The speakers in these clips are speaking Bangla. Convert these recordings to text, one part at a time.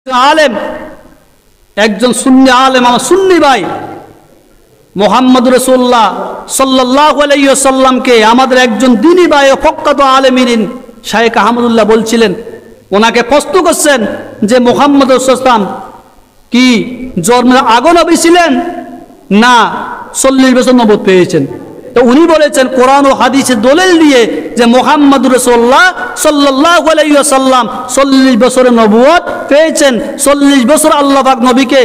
আলেম, একজন সুন্নি আলেম, আমার সুন্নি ভাই মুহাম্মদ রাসূলুল্লাহ সাল্লাল্লাহু আলাইহি ওয়াসাল্লামকে আমাদের একজন দ্বীনী ভাই ও প্রখ্যাত আলেমিন শায়েখ আহমদুল্লাহ বলছিলেন, ওনাকে প্রশ্ন করছেন যে মুহাম্মদ রাসূলুল্লাহ কি জন্মের আগে নবী ছিলেন না 40 বছর নবুয়ত পেয়েছেন? তো উনি বলেছেন কোরআন ও হাদিসের দলিল দিয়ে যে মুহাম্মদ রাসূলুল্লাহ সাল্লাল্লাহু আলাইহি ওয়াসাল্লাম 40 বছরের নবুয়ত পেয়েছেন। 40 বছর আল্লাহ পাক নবীকে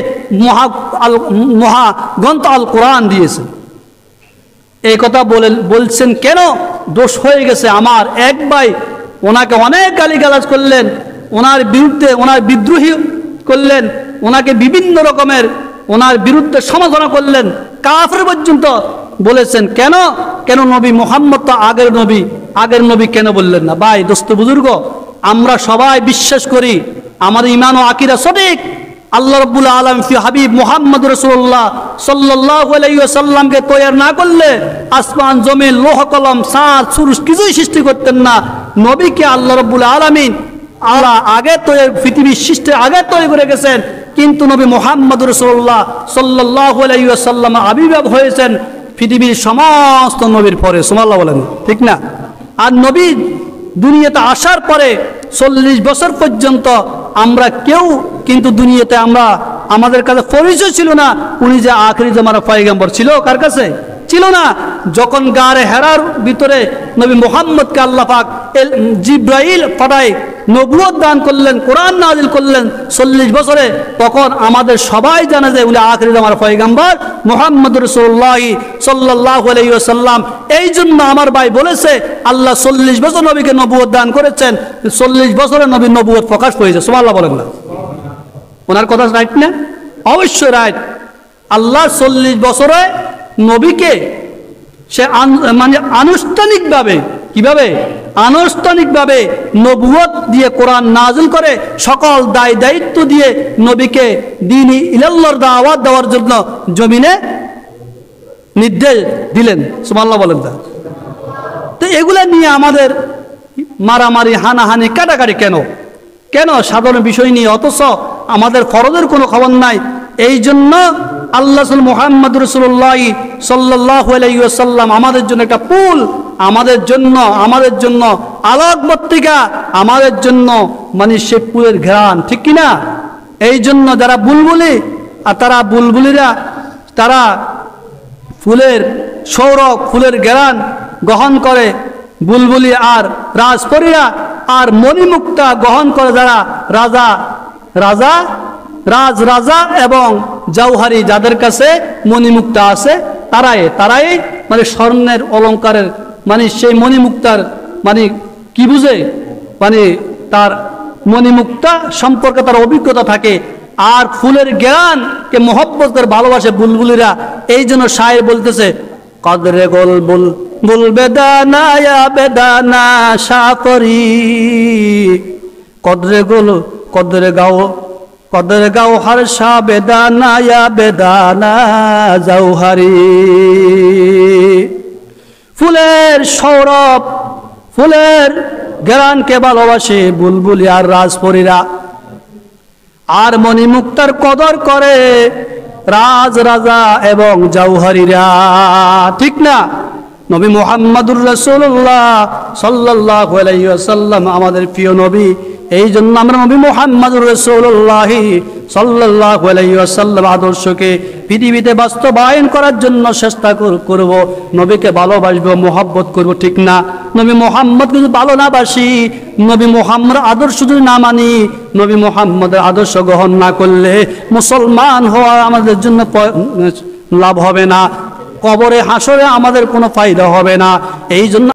মহা গ্রন্থ আল কোরআন দিয়েছেন। এই কথা বলছেন কেন? দোষ হয়ে গেছে আমার এক ভাই, ওনাকে অনেক গালিগালাজ করলেন, ওনার বিরুদ্ধে ওনার বিদ্রোহী করলেন, ওনাকে বিভিন্ন রকমের ওনার বিরুদ্ধে সমালোচনা করলেন, কাফের পর্যন্ত বলেছেন। কেন কেন নবী মুহাম্মদ তো আগের নবী কেন বললেন না? ভাই দোস্ত বুজুর্গ, আমরা সবাই বিশ্বাস করি আমাদের ঈমান ও আকীদা সঠিক। আল্লাহ রাব্বুল আলামিন ফি হাবিব মুহাম্মদ রাসূলুল্লাহ সাল্লাল্লাহু আলাইহি ওয়াসাল্লামকে তৈরি না করলে আসমান জমিন লোহ কলম চাঁদ সূর্য কিছুই সৃষ্টি করতেন না। নবীকে আল্লাহ রাব্বুল আলামিন আগে তৈরি, পৃথিবীর সৃষ্টির আগে তৈরি করে গেছেন, কিন্তু নবী মুহাম্মদ রাসূলুল্লাহ সাল্লাল্লাহু আলাইহি ওয়াসাল্লাম আবির্ভাব হয়েছেন পৃথিবীর সমস্ত নবীর পরে। সুবহানাল্লাহ বলেন, ঠিক না? আর নবী দুনিয়াতে আসার পরে 40 বছর পর্যন্ত আমরা কেউ কিন্তু দুনিয়াতে আমাদের কাছে পরিচয় ছিল না উনি যে আখিরি জামানার পয়গম্বর ছিল। কার কাছে ছিল না? যখন গারে হেরার ভিতরে নবী মুহাম্মদকে আল্লাহ পাক জিব্রাইল পাঠায় নবুয়ত দান করলেন, কোরআন নাজিল করলেন 40 বছরে, তখন আমাদের সবাই জানে যে উনি আখিরি জামানার পয়গম্বর মুহাম্মদ রাসূলুল্লাহ সাল্লাল্লাহু আলাইহি ওয়াসাল্লাম। এই জন্য আমার ভাই বলেছে আল্লাহ 40 বছর নবীকে নবুয়ত দান করেছেন, 40 বছরে নবীর নবুয়ত প্রকাশ হয়েছে। সুবহানাল্লাহ বলেন না? ওনার কথা রাইট না? অবশ্যই রাইট। আল্লাহ 40 বছরে নবীকে সে মানে আনুষ্ঠানিকভাবে, কিভাবে আনুষ্ঠানিকভাবে নবুয়ত দিয়ে কোরআন নাজিল করে সকল দায়িত্ব দিয়ে নবীকে দ্বীন ইলাল্লাহর দাওয়াত দেওয়ার জন্য জমিনে নির্দেশ দিলেন। সুবহানাল্লাহ বলেন না? তো এগুলা নিয়ে আমাদের মারামারি, হানাহানি, কাটাকাটি কেন সাধারণ বিষয় নিয়ে, অথচ আমাদের ফরজের কোনো খবর নাই। এই জন্য আল্লাহ মুহাম্মদ রাসূলুল্লাহ সাল্লাল্লাহু আলাইহি ওয়াসাল্লাম আমাদের জন্য একটা পুল, আমাদের জন্য আলোকবর্তিকা, আমাদের জন্য মানে সে পুলের ঘ্রাণ, ঠিক কিনা? এই জন্য যারা বুলবুলি আর তারা ফুলের সৌরভ, ফুলের ঘ্রাণ গ্রহণ করে, বুলবুলি আর রাজপরীরা আর মণিমুক্তা গ্রহণ করে যারা রাজা এবং জওহারি, যাদের কাছে মণিমুক্তা আছে, তারাই মানে স্বর্ণের অলঙ্কারের মানে সেই মণিমুক্তার মানে কি বুঝে, মানে তার মণিমুক্তা সম্পর্কে তার অভিজ্ঞতা থাকে। আর ফুলের জ্ঞানকে মহব্বত করে ভালোবাসে বুলবুলিরা। এই জন্য শায়ের বলতেছে কদরে গোল বুল বেদানা ইয়া বেদানা শাকরি, কদরে গাও হর শাহ বেদানা ইয়া বেদানা জওহারি। ফুলের সৌরভ, ফুলের জ্ঞানকে ভালোবাসে বুলবুলি আর রাজপরীরা, আর মণিমুক্তার কদর করে রাজা এবং জওহারিরা, ঠিক না? নবী মুহাম্মদুর রাসূলুল্লাহ সাল্লাল্লাহু আলাইহি ওয়াসাল্লাম আমাদের প্রিয় নবী। এই জন্য আমরা নবী মুহাম্মদুর রাসূলুল্লাহ সাল্লাল্লাহু আলাইহি ওয়াসাল্লাম আদর্শকে পৃথিবীতে বাস্তবায়ন করার জন্য চেষ্টা করব, নবীকে ভালোবাসবো, মহব্বত করব, ঠিক না? নবী মুহাম্মদকে যদি ভালো না বাসি, নবী মুহাম্মদের আদর্শ যদি না মানি, নবী মুহাম্মদের আদর্শ গ্রহণ না করলে মুসলমান হওয়া আমাদের জন্য লাভ হবে না, কবরে হাসরে আমাদের কোনো ফায়দা হবে না। এই জন্য